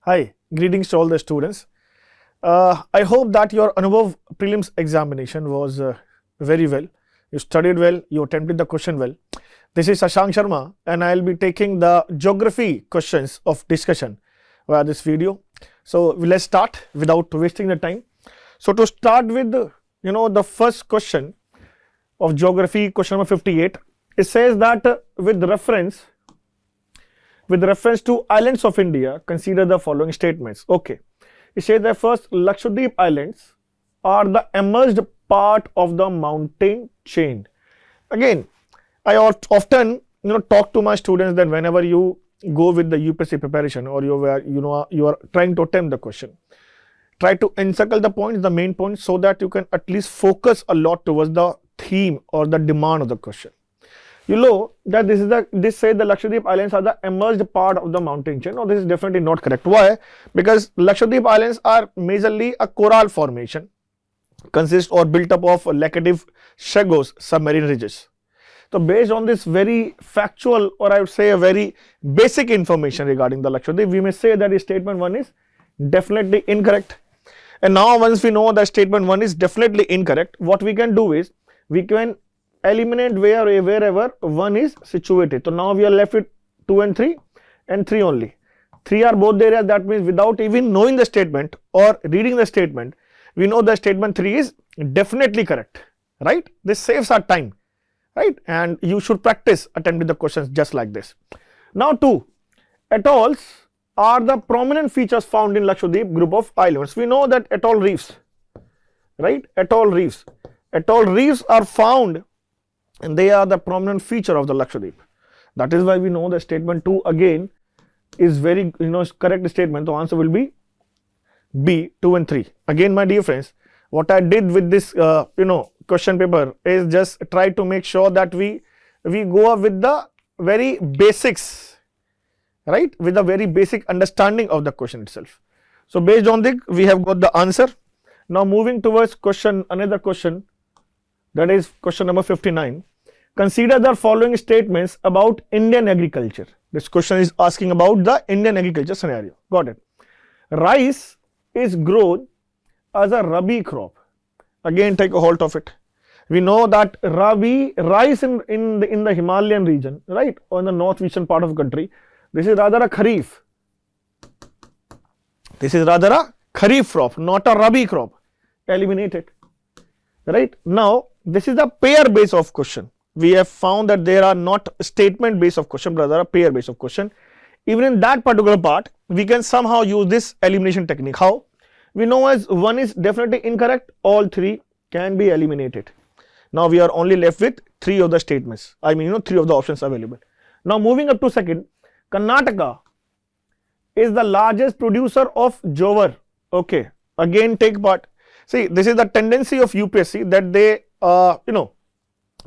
Hi, greetings to all the students. I hope that your ANUBHAV Prelims examination was very well. You studied well, you attempted the question well. This is Shashank Sharma and I will be taking the geography questions of discussion via this video. So let's start without wasting the time. So to start with, the first question of geography, question number 58, it says that with reference to islands of India, consider the following statements. Okay, it says that first, Lakshadweep Islands are the emerged part of the mountain chain. Again, I often talk to my students that whenever you go with the UPSC preparation or you are trying to attempt the question, try to encircle the points, the main points, so that you can at least focus a lot towards the theme or the demand of the question. You know that this says the Lakshadweep Islands are the emerged part of the mountain chain. No, this is definitely not correct. Why? Because Lakshadweep Islands are majorly a coral formation, consist or built up of lacative shagos, submarine ridges. So based on this very factual, or I would say a very basic information regarding the Lakshadweep, we may say that statement 1 is definitely incorrect. And now once we know that statement 1 is definitely incorrect, what we can do is we can eliminate wherever 1 is situated. So now we are left with 2 and 3 and 3 only. 3 are both there. That means without even knowing the statement or reading the statement, we know that statement 3 is definitely correct, right? This saves our time, right? And you should practice attempting the questions just like this. Now 2, atolls are the prominent features found in Lakshadweep group of islands. We know that atoll reefs, right? Atoll reefs are found and they are the prominent feature of the Lakshadweep. That is why we know the statement 2 again is very correct statement. The answer will be B, 2 and 3. Again, my dear friends, what I did with this question paper is just try to make sure that we go up with the very basics, right? With a very basic understanding of the question itself. So based on this, we have got the answer. Now moving towards another question, that is question number 59. Consider the following statements about Indian agriculture. This question is asking about the Indian agriculture scenario. Got it. Rice is grown as a rabi crop. Again, take a hold of it. We know that rice in the Himalayan region, right, or in the northeastern part of the country, this is rather a kharif. This is rather a kharif crop, not a rabi crop. Eliminate it. Right. Now, this is a pair base of question. We have found that there are not statement base of question, but rather a pair base of question. Even in that particular part, we can somehow use this elimination technique. How? We know as 1 is definitely incorrect, all 3 can be eliminated. Now we are only left with 3 of the statements. 3 of the options available. Now moving up to second, Karnataka is the largest producer of jowar. Okay, again take part. See, this is the tendency of UPSC that they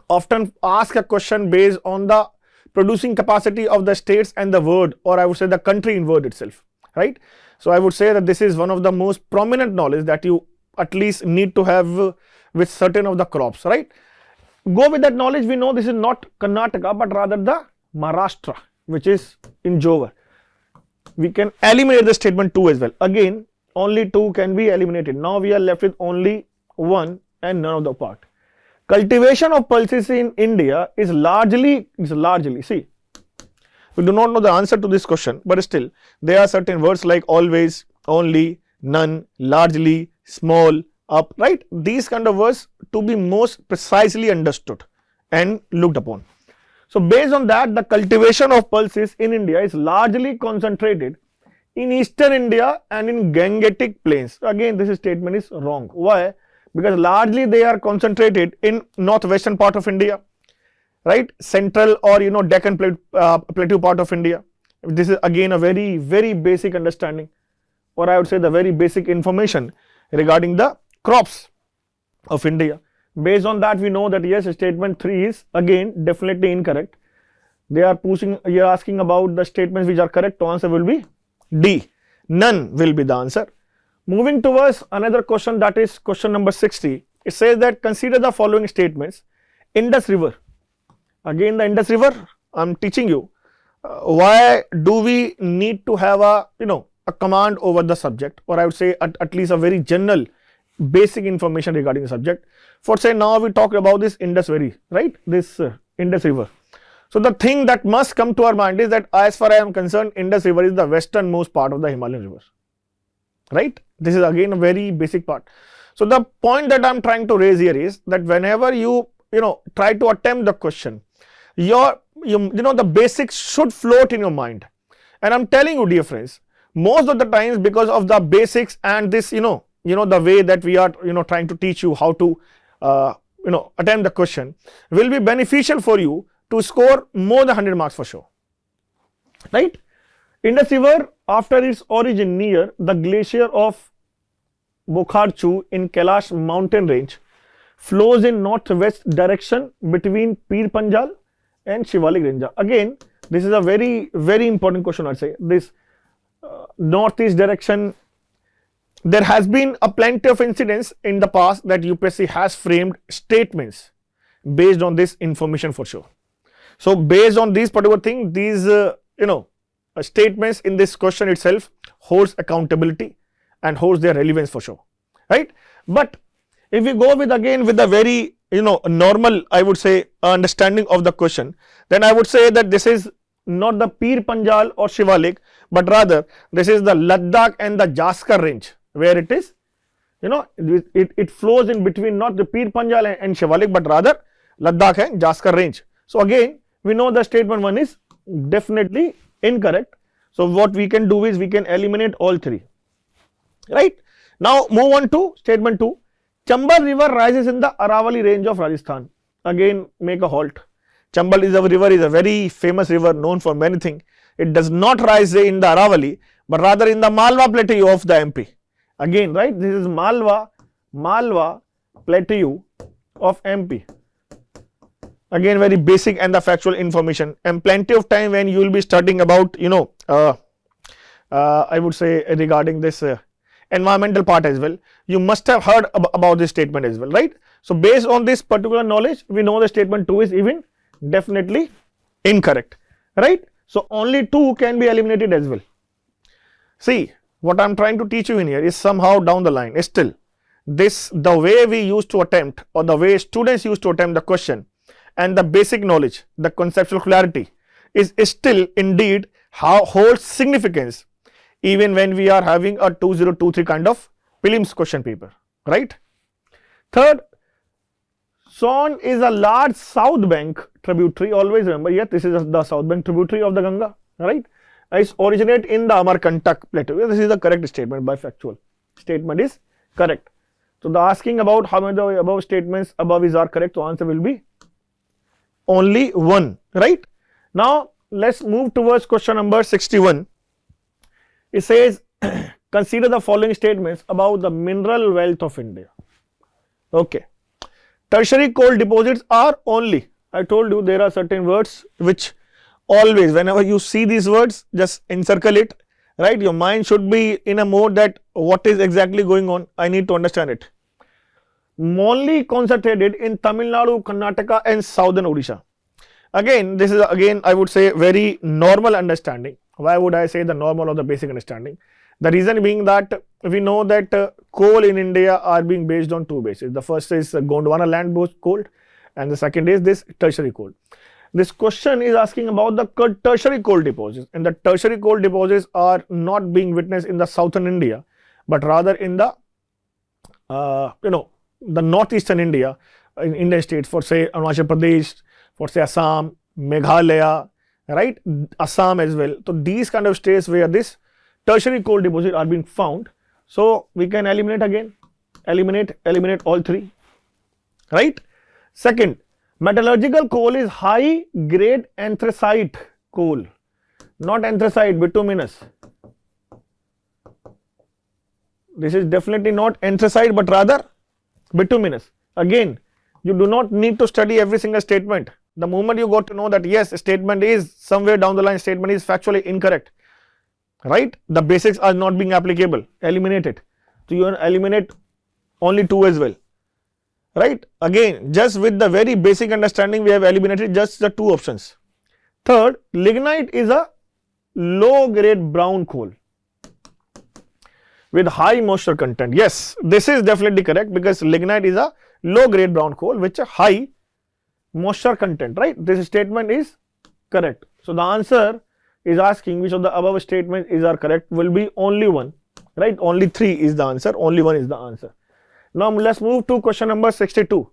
often ask a question based on the producing capacity of the states and the word, or I would say the country in word itself, right? So I would say that this is one of the most prominent knowledge that you at least need to have with certain of the crops, right? Go with that knowledge. We know this is not Karnataka, but rather the Maharashtra, which is in jowar. We can eliminate the statement 2 as well. Again, only 2 can be eliminated. Now we are left with only 1 and none of the part. Cultivation of pulses in India is largely, see, we do not know the answer to this question, but still there are certain words like always, only, none, largely, small, up, right? These kind of words to be most precisely understood and looked upon. So based on that, the cultivation of pulses in India is largely concentrated in eastern India and in Gangetic plains. Again, this statement is wrong. Why? Because largely they are concentrated in northwestern part of India, right? Central or Deccan plateau part of India. This is again a very, very basic understanding, or I would say the very basic information regarding the crops of India. Based on that, we know that yes, statement 3 is again definitely incorrect. They are asking about the statements which are correct. The answer will be D. None will be the answer. Moving towards another question, that is question number 60. It says that consider the following statements. Indus River. Again, the Indus River, I am teaching you why do we need to have a a command over the subject, or I would say at least a very general basic information regarding the subject. For say now we talked about this Indus Valley, right? This Indus River. So the thing that must come to our mind is that as far as I am concerned, Indus River is the westernmost part of the Himalayan river, right? This is again a very basic part. So the point that I am trying to raise here is that whenever you try to attempt the question, the basics should float in your mind. And I am telling you, dear friends, most of the times because of the basics and this the way that we are trying to teach you how to attempt the question will be beneficial for you to score more than 100 marks for sure, right? Indus River, after its origin near the glacier of Bokharchu in Kailash mountain range, flows in northwest direction between Pir Panjal and Shivalik Range. Again, this is a very, very important question. I'd say this northeast direction. There has been a plenty of incidents in the past that UPSC has framed statements based on this information for sure. So based on these particular things, these statements in this question itself holds accountability and holds their relevance for sure, right? But if we go with again with a very normal, I would say, understanding of the question, then I would say that this is not the Pir Panjal or Shivalik, but rather this is the Ladakh and the Jaskar range, where it is, it flows in between not the Pir Panjal and Shivalik, but rather Ladakh and Jaskar range. So again, we know the statement 1 is definitely incorrect. So what we can do is we can eliminate all 3, right? Now move on to statement 2. Chambal river rises in the Aravalli range of Rajasthan. Again, make a halt. Chambal river is a very famous river known for many things. It does not rise in the Aravalli, but rather in the Malwa plateau of the MP. Again, right, this is Malwa plateau of MP. Again, very basic and the factual information, and plenty of time when you will be studying about I would say regarding this environmental part as well. You must have heard about this statement as well, right? So based on this particular knowledge, we know the statement 2 is even definitely incorrect, right? So only 2 can be eliminated as well. See, what I am trying to teach you in here is somehow down the line, still the way we used to attempt, or the way students used to attempt the question, and the basic knowledge, the conceptual clarity is still indeed holds significance even when we are having a 2023 kind of prelims question paper, right? Third, Son is a large south bank tributary. Always remember, yes, this is the south bank tributary of the Ganga, right? It originates in the Amarkantak plateau. This is the correct statement by factual. Statement is correct. So the asking about how many of the above statements above are correct, so answer will be only 1, right? Now let's move towards question number 61. It says, consider the following statements about the mineral wealth of India. Okay. Tertiary coal deposits are only, I told you there are certain words which always, whenever you see these words, just encircle it, right? Your mind should be in a mode that what is exactly going on, I need to understand it. Only concentrated in Tamil Nadu, Karnataka and southern Odisha. Again, this is I would say very normal understanding. Why would I say the normal or the basic understanding? The reason being that we know that coal in India are being based on 2 bases. The first is Gondwana land based coal, and the second is this tertiary coal. This question is asking about the tertiary coal deposits, and the tertiary coal deposits are not being witnessed in the southern India, but rather in the the northeastern India, in Indian states, for say Arunachal Pradesh, for say Assam, Meghalaya, right, Assam as well. So these kind of states where this tertiary coal deposits are being found. So we can eliminate again, eliminate all 3, right? Second, metallurgical coal is high grade anthracite coal, not anthracite, bituminous. This is definitely not anthracite, but rather bituminous. Again, you do not need to study every single statement. The moment you got to know that yes, statement is somewhere down the line, statement is factually incorrect, right? The basics are not being applicable, eliminate it. So you eliminate only 2 as well, right? Again, just with the very basic understanding, we have eliminated just the 2 options. Third, lignite is a low grade brown coal. with high moisture content. Yes, this is definitely correct because lignite is a low grade brown coal which a high moisture content, right? This statement is correct. So the answer is asking which of the above statements is are correct, will be only one, right? Only 3 is the answer, only 1 is the answer. Now let's move to question number 62.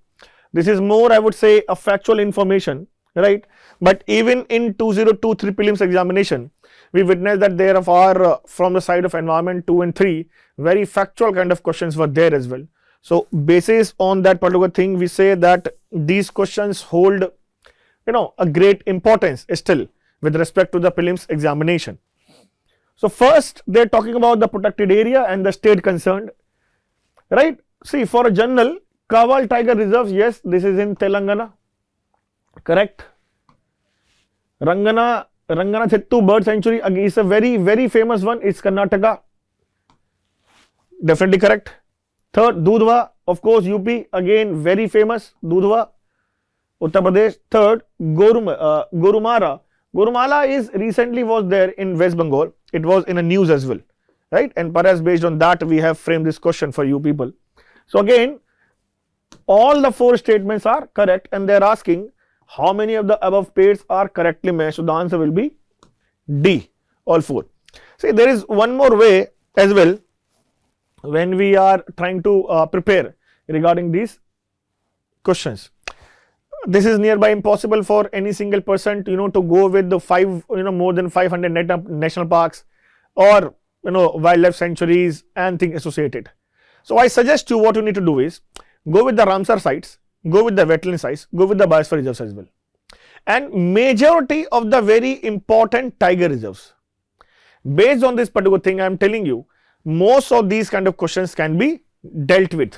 This is more, I would say, a factual information, right? But even in 2023 prelims examination, we witnessed that there are from the side of environment 2 and 3 very factual kind of questions were there as well. So basis on that particular thing, we say that these questions hold, you know, a great importance still with respect to the prelims examination. So first they're talking about the protected area and the state concerned, right? See, for a general, Kawal Tiger Reserves, yes, this is in Telangana, correct. Rangana Thettu Bird Sanctuary is a very famous one, it's Karnataka, definitely correct. Third, Dudhwa, of course, UP, again very famous, Dudhwa, Uttar Pradesh. Third, Gorumara. Gorumala is recently was there in West Bengal, it was in a news as well, right? And perhaps based on that, we have framed this question for you people. So again, all the 4 statements are correct and they are asking how many of the above pairs are correctly matched. So the answer will be D, all 4. See, there is one more way as well when we are trying to prepare regarding these questions. This is nearby impossible for any single person to, to go with the more than 500 national parks or, wildlife sanctuaries and things associated. So I suggest you what you need to do is go with the Ramsar sites, go with the wetland sites, go with the biosphere reserves as well. And majority of the very important tiger reserves. Based on this particular thing, I am telling you, most of these kind of questions can be dealt with.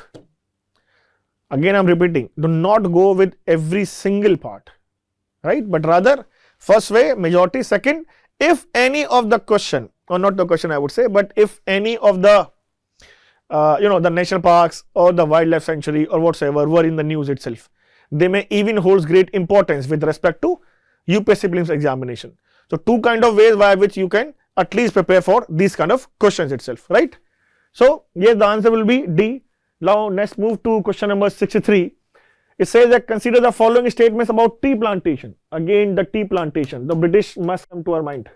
Again, I am repeating, do not go with every single part, right? But rather, first way, majority. Second, if any of the question, or not the question I would say, but if any of the the national parks or the wildlife sanctuary or whatsoever were in the news itself, they may even hold great importance with respect to UPSC prelims examination. So 2 kind of ways by which you can at least prepare for these kind of questions itself, right? So yes, the answer will be D. Now let's move to question number 63. It says that consider the following statements about tea plantation. Again, the tea plantation, the British must come to our mind,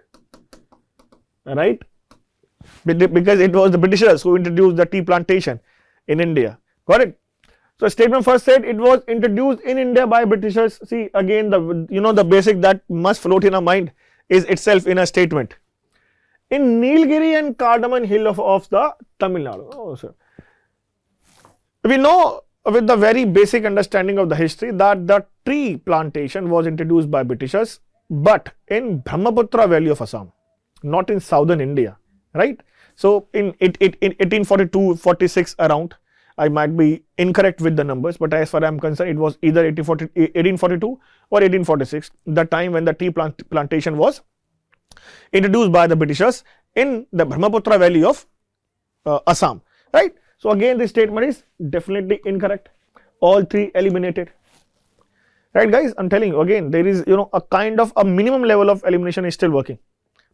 right? Because it was the Britishers who introduced the tea plantation in India. Got it? So statement first said it was introduced in India by Britishers. See, again, the basic that must float in our mind is itself in a statement. In Nilgiri and Cardamom Hill of the Tamil Nadu. Oh, sir. We know with the very basic understanding of the history that the tree plantation was introduced by Britishers, but in Brahmaputra Valley of Assam, not in southern India. Right? So in 1842-46 around, I might be incorrect with the numbers, but as far as I am concerned, it was either 1842 or 1846, the time when the tea plantation was introduced by the Britishers in the Brahmaputra Valley of Assam. Right? So again, this statement is definitely incorrect. All 3 eliminated. Right, guys? I am telling you again, there is a kind of a minimum level of elimination is still working.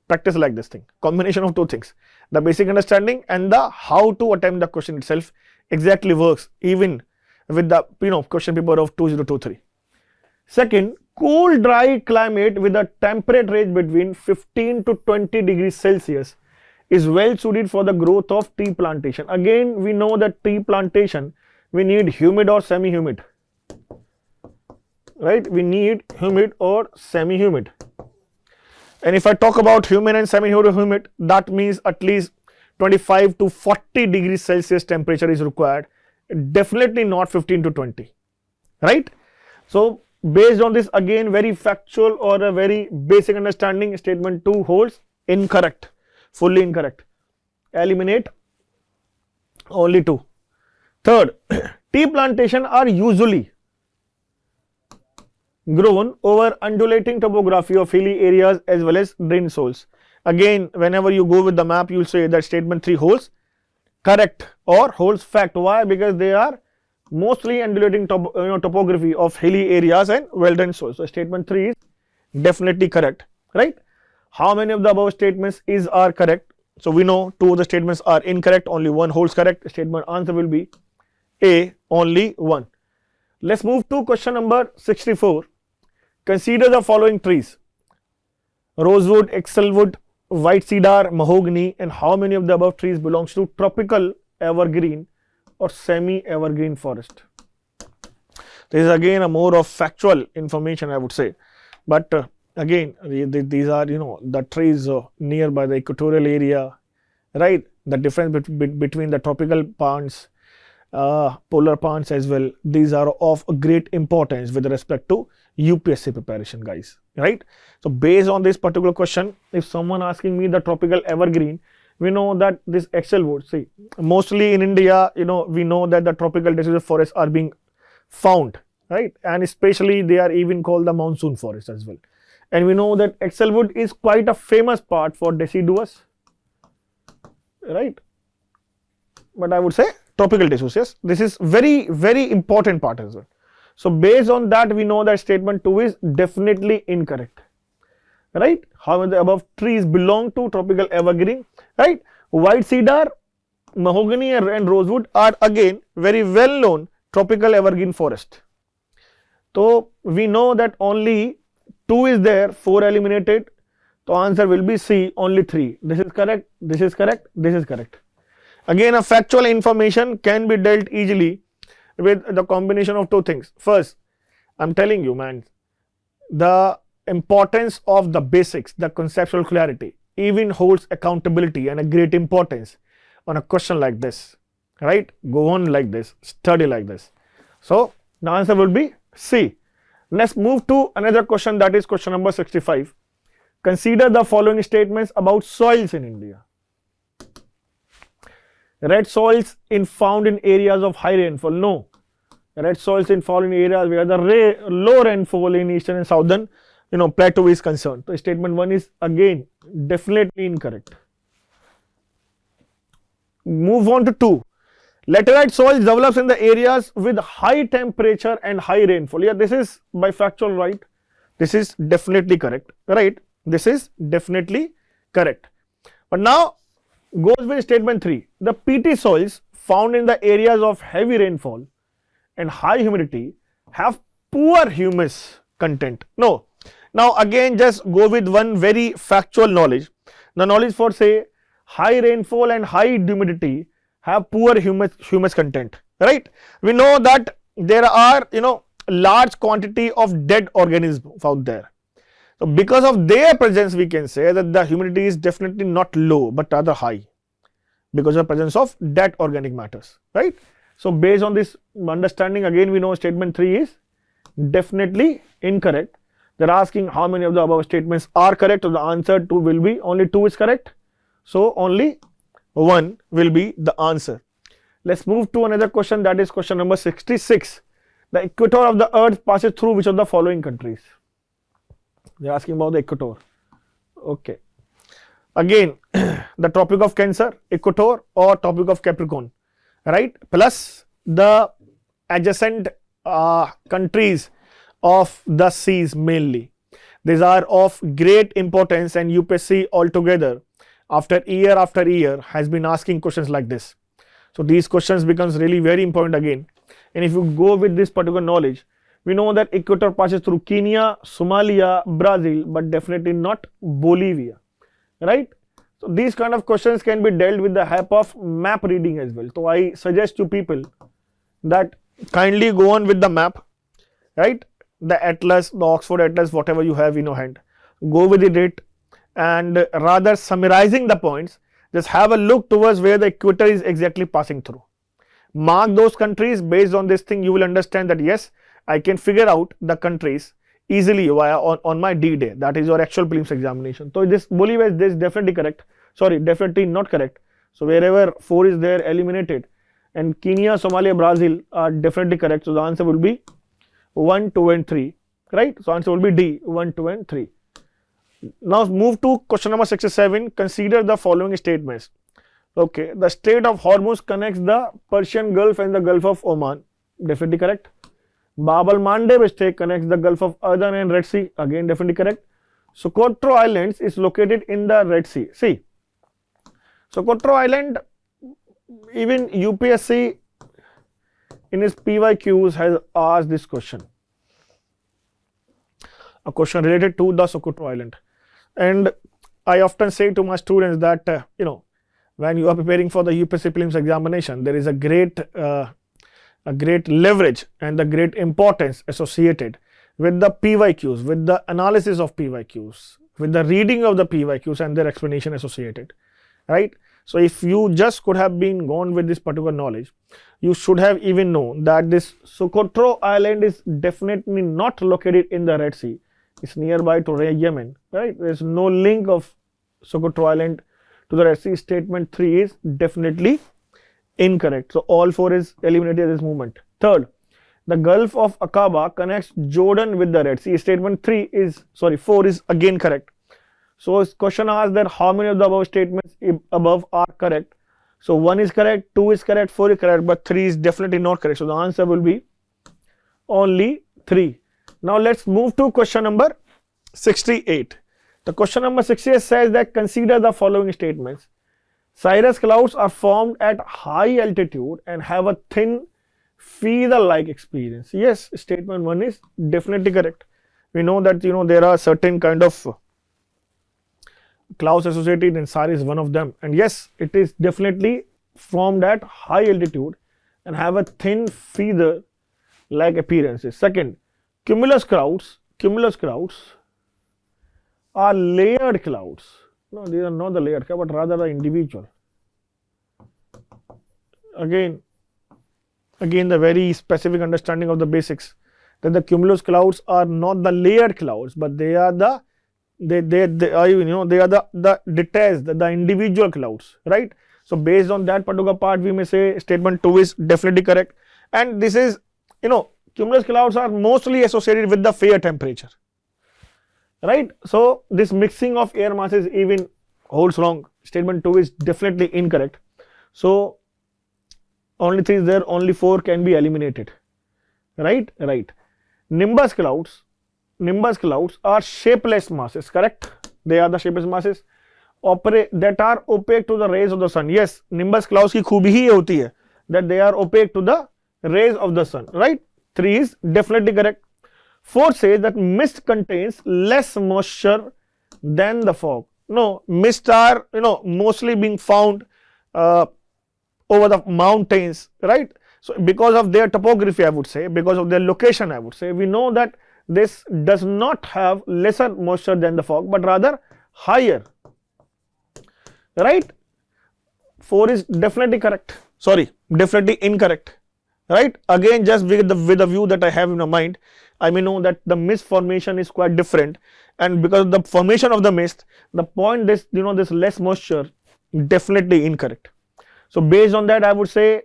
Practice like this thing, combination of 2 things, the basic understanding and the how to attempt the question itself exactly works even with the question paper of 2023. Second, cool dry climate with a temperate range between 15 to 20 degrees Celsius is well suited for the growth of tea plantation. Again, we know that tea plantation, we need humid or semi-humid, right? We need humid or semi-humid. And if I talk about humid and semi-humid, that means at least 25 to 40 degrees Celsius temperature is required. Definitely not 15 to 20, right? So based on this, again, very factual or a very basic understanding, statement 2 holds incorrect, fully incorrect. Eliminate only 2. Third, tea plantation are usually grown over undulating topography of hilly areas as well as drain soils. Again, whenever you go with the map, you will say that statement 3 holds correct or holds fact. Why? Because they are mostly undulating topography of hilly areas and well drained soils. So statement 3 is definitely correct, right? How many of the above statements are correct? So we know two of the statements are incorrect, only one holds correct. Statement answer will be A, only one. Let's move to question number 64. Consider the following trees: rosewood, excelwood, white cedar, mahogany, and how many of the above trees belongs to tropical evergreen or semi-evergreen forest? This is again a more of factual information, I would say, but again these are the trees nearby the equatorial area, right? The difference between the tropical plants, polar plants as well, these are of great importance with respect to UPSC preparation, guys, right? So based on this particular question, if someone asking me the tropical evergreen, we know that this excelwood, see, mostly in India, we know that the tropical deciduous forests are being found, right? And especially they are even called the monsoon forest as well. And we know that excelwood is quite a famous part for deciduous, right? But I would say tropical deciduous, yes, this is very, very important part as well. So based on that, we know that statement 2 is definitely incorrect, right? How the above trees belong to tropical evergreen, right? White cedar, mahogany, and rosewood are again very well known tropical evergreen forest. So we know that only 2 is there, 4 eliminated. So answer will be C, only 3. This is correct, this is correct, this is correct. Again, a factual information can be dealt easily with the combination of two things. First, I'm telling you, man, the importance of the basics, the conceptual clarity, even holds accountability and a great importance on a question like this, right? Go on like this, study like this. So the answer will be C. Let's move to another question, that is question number 65. Consider the following statements about soils in India. Red soils found in areas of high rainfall. No. Red soils found in areas where the low rainfall in eastern and southern plateau is concerned. So statement 1 is again definitely incorrect. Move on to 2. Laterite soil develops in the areas with high temperature and high rainfall. Yeah, this is by factual, right? This is definitely correct, right? This is definitely correct. But now goes with statement 3. The peaty soils found in the areas of heavy rainfall and high humidity have poor humus content. No. Now again just go with one very factual knowledge. The knowledge for say high rainfall and high humidity have poor humus content, right? We know that there are large quantity of dead organisms out there. So because of their presence, we can say that the humidity is definitely not low but rather high because of the presence of dead organic matters, right? So based on this understanding, again we know statement 3 is definitely incorrect. They are asking how many of the above statements are correct. So the answer 2 will be only 2 is correct. So only 1 will be the answer. Let's move to another question, that is question number 66. The equator of the earth passes through which of the following countries? They are asking about the equator. Okay. Again, the Tropic of Cancer, equator, or Tropic of Capricorn, right? Plus the adjacent countries of the seas mainly. These are of great importance, and UPSC altogether after year has been asking questions like this. So these questions becomes really very important again. And if you go with this particular knowledge, we know that equator passes through Kenya, Somalia, Brazil, but definitely not Bolivia, right? So these kind of questions can be dealt with the help of map reading as well. So I suggest to people that kindly go on with the map, right? The atlas, the Oxford Atlas, whatever you have in your hand, go with it, and rather summarizing the points, just have a look towards where the equator is exactly passing through. Mark those countries. Based on this thing, you will understand that yes, I can figure out the countries easily via on my D-Day, that is your actual prelims examination. So this Bolivia is definitely correct. Sorry, definitely not correct. So wherever 4 is there, eliminated. And Kenya, Somalia, Brazil are definitely correct. So the answer will be 1, 2 and 3, right? So answer will be D, 1, 2 and 3. Now move to question number 67. Consider the following statements. Okay, the Strait of Hormuz connects the Persian Gulf and the Gulf of Oman. Definitely correct. Bab al-Mandeb Strait connects the Gulf of Aden and Red Sea. Again definitely correct. Socotra Islands is located in the Red Sea. See, Socotra Island, even UPSC in its PYQs has asked this question. A question related to the Socotra Island. And I often say to my students that, when you are preparing for the UPSC Prelims examination, there is a great leverage and the great importance associated with the PYQs, with the analysis of PYQs, with the reading of the PYQs and their explanation associated, right? So if you just could have been gone with this particular knowledge, you should have even known that this Socotra Island is definitely not located in the Red Sea. It's nearby to Yemen, right? There's no link of Socotra Island to the Red Sea. Statement 3 is definitely incorrect. So all 4 is eliminated at this moment. Third, the Gulf of Aqaba connects Jordan with the Red Sea. Statement 4 is again correct. So this question asks that how many of the above statements above are correct. So 1 is correct, 2 is correct, 4 is correct, but 3 is definitely not correct. So the answer will be only 3. Now let's move to question number 68. The question number 68 says that consider the following statements. Cirrus clouds are formed at high altitude and have a thin feather-like appearance. Yes, statement 1 is definitely correct. We know that there are certain kind of clouds associated, and cirrus is one of them. And yes, it is definitely formed at high altitude and have a thin feather-like appearances. Second, cumulus clouds are layered clouds. No, these are not the layered clouds, but rather the individual. Again, the very specific understanding of the basics, that the cumulus clouds are not the layered clouds, but they are the detached, the individual clouds, right? So based on that particular part, we may say statement 2 is definitely correct. And this is, cumulus clouds are mostly associated with the fair temperature, right? So this mixing of air masses even holds wrong. Statement 2 is definitely incorrect. So only 3 is there, only 4 can be eliminated, right? Nimbus clouds are shapeless masses, correct? They are the shapeless masses that are opaque to the rays of the sun. Yes, nimbus clouds की खूबी ही होती है that they are opaque to the rays of the sun, right? 3 is definitely correct. 4 says that mist contains less moisture than the fog. No, mist are mostly being found over the mountains, right? So because of their topography, I would say, because of their location, I would say, we know that this does not have lesser moisture than the fog, but rather higher, right? 4 is definitely correct. Sorry, definitely incorrect, right? Again, just with the view that I have in my mind, I may know that the mist formation is quite different, and because of the formation of the mist, the point this less moisture, definitely incorrect. So based on that, I would say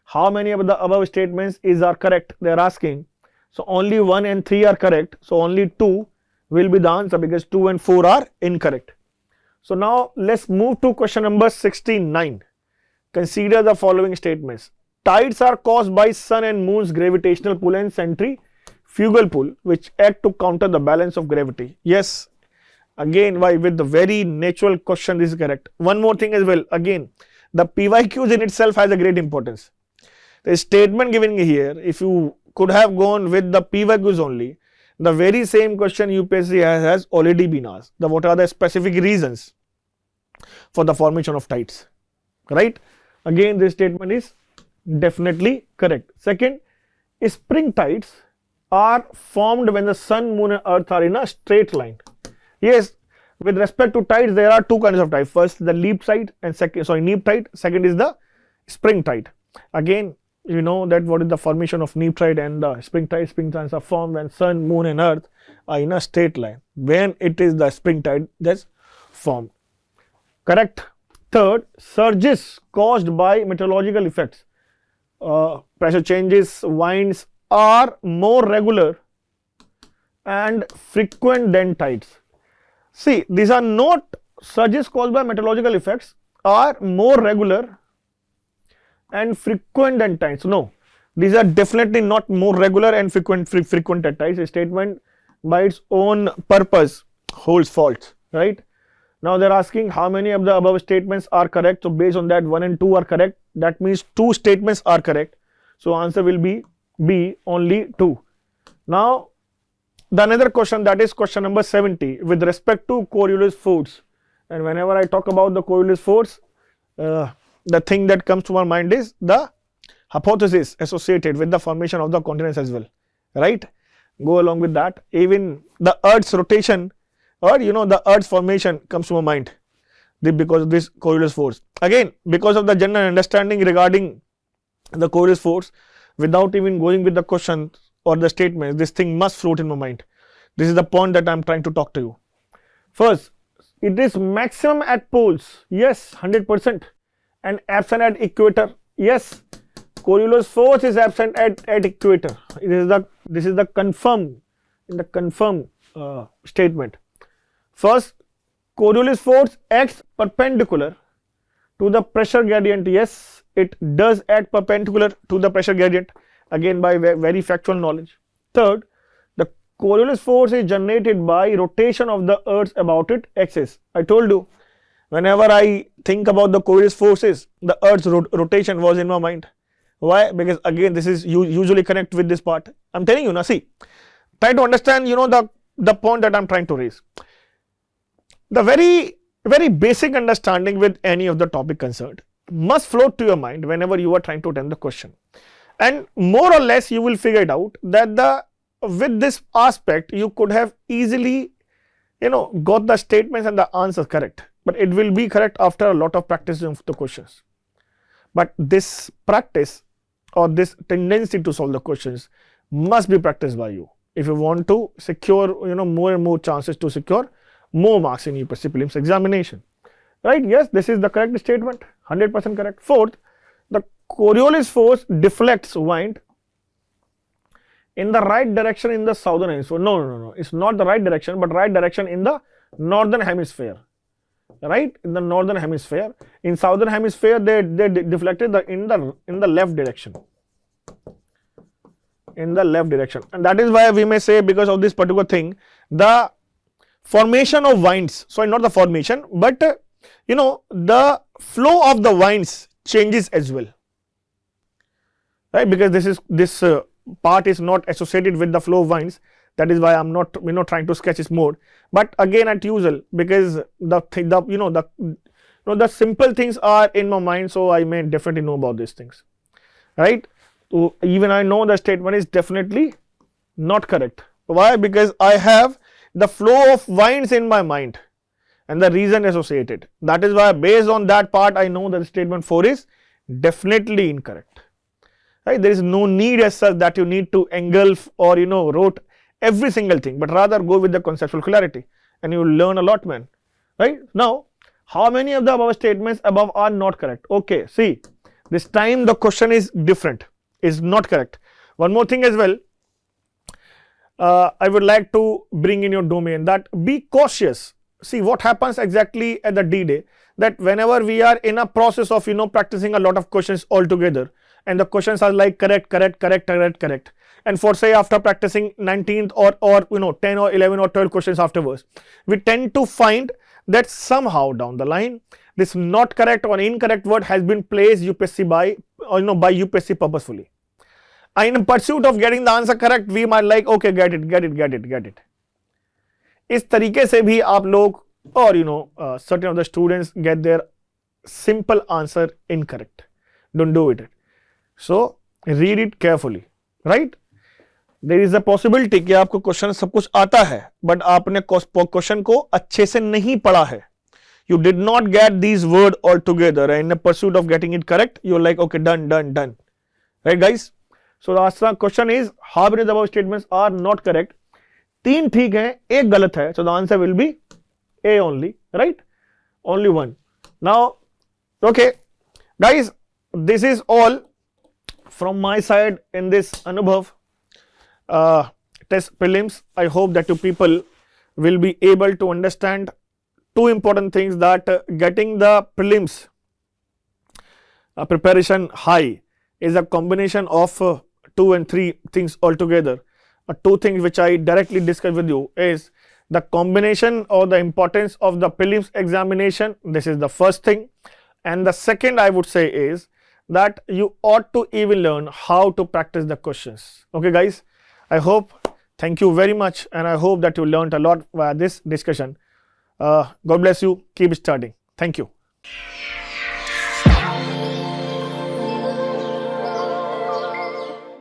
how many of the above statements are correct, they are asking. So only 1 and 3 are correct. So only 2 will be the answer, because 2 and 4 are incorrect. So now let's move to question number 69. Consider the following statements. Tides are caused by sun and moon's gravitational pull and centrifugal pull, which act to counter the balance of gravity. Yes, again, with the very natural question, this is correct. One more thing as well. Again, the PYQs in itself has a great importance. The statement given here, if you could have gone with the PYQs only, the very same question UPSC has already been asked. What are the specific reasons for the formation of tides, right? Again, this statement is definitely correct. Second, spring tides are formed when the sun, moon and earth are in a straight line. Yes, with respect to tides, there are 2 kinds of tides. First, the neap tide, and neap tide. Second is the spring tide. Again, you know that what is the formation of neap tide and the spring tide. Spring tides are formed when sun, moon and earth are in a straight line. When it is the spring tide that's formed. Correct. Third, surges caused by meteorological effects, pressure changes, winds are more regular and frequent than tides. See, these are not surges caused by meteorological effects are more regular and frequent than tides. No, these are definitely not more regular and frequent than tides. A statement by its own purpose holds false, right? Now they're asking how many of the above statements are correct. So based on that, 1 and 2 are correct. That means 2 statements are correct. So answer will be B, only 2. Now the another question, that is question number 70 with respect to Coriolis force. And whenever I talk about the Coriolis force, the thing that comes to my mind is the hypothesis associated with the formation of the continents as well, right? Go along with that. Even the Earth's rotation or the Earth's formation comes to my mind because of this Coriolis force. Again, because of the general understanding regarding the Coriolis force, without even going with the question or the statements, this thing must float in my mind. This is the point that I am trying to talk to you. First, it is maximum at poles, yes, 100%, and absent at equator, yes. Coriolis force is absent at equator. This is the confirmed statement. First, Coriolis force acts perpendicular to the pressure gradient. Yes, it does act perpendicular to the pressure gradient, again by very factual knowledge. Third, the Coriolis force is generated by rotation of the Earth's about its axis. I told you, whenever I think about the Coriolis forces, the Earth's rotation was in my mind. Why? Because again, this is usually connect with this part. I'm telling you now, see, try to understand, the point that I'm trying to raise. The very basic understanding with any of the topic concerned must float to your mind whenever you are trying to attempt the question. And more or less, you will figure it out that with this aspect, you could have easily, got the statements and the answers correct. But it will be correct after a lot of practice of the questions. But this practice or this tendency to solve the questions must be practiced by you if you want to secure, more and more chances to secure more marks in UPSC Prelims examination, right? Yes, this is the correct statement, 100% correct. Fourth, the Coriolis force deflects wind in the right direction in the southern hemisphere. No, it's not the right direction, but right direction in the northern hemisphere, right? In the northern hemisphere. In southern hemisphere, they deflected in the left direction. In the left direction, and that is why we may say, because of this particular thing, the formation of winds, sorry, not the formation, but the flow of the winds changes as well, right? Because this part is not associated with the flow of winds. That is why I'm not trying to sketch this more. But again, at usual, because the simple things are in my mind, so I may definitely know about these things, right? So even I know the statement is definitely not correct. Why? Because I have the flow of winds in my mind and the reason associated. That is why based on that part, I know that statement 4 is definitely incorrect, right? There is no need as such that you need to engulf or wrote every single thing, but rather go with the conceptual clarity and you will learn a lot, man, right? Now, how many of the above statements above are not correct? Okay, see, this time the question is different, is not correct. One more thing as well, I would like to bring in your domain, that be cautious. See what happens exactly at the D-Day, that whenever we are in a process of practicing a lot of questions all together, and the questions are like correct, and for say after practicing 19th or 10 or 11 or 12 questions afterwards, we tend to find that somehow down the line this not correct or incorrect word has been placed UPSC by UPSC purposefully. And in pursuit of getting the answer correct, we might like, okay, get it. इस तरीके से भी आप लोग or certain of the students get their simple answer incorrect. Don't do it. So read it carefully, right? There is a possibility कि आपको question सब कुछ आता है, बट आपने क्वेश्चन को अच्छे से नहीं पढ़ा है. You did not get these words all together, and in the pursuit of getting it correct, you're like, okay, done. Right, guys? So the question is, how many of the above statements are not correct? 3 ठीक है, 1 गलत है. So the answer will be A only, right? Only 1. Now, okay, guys, this is all from my side in this Anubhav test prelims. I hope that you people will be able to understand 2 important things, that getting the prelims preparation high is a combination of 2 and 3 things altogether. 2 things which I directly discussed with you is the combination or the importance of the prelims examination. This is the first thing. And the second I would say is that you ought to even learn how to practice the questions. Okay guys, I hope, thank you very much, and I hope that you learned a lot via this discussion. God bless you. Keep studying. Thank you.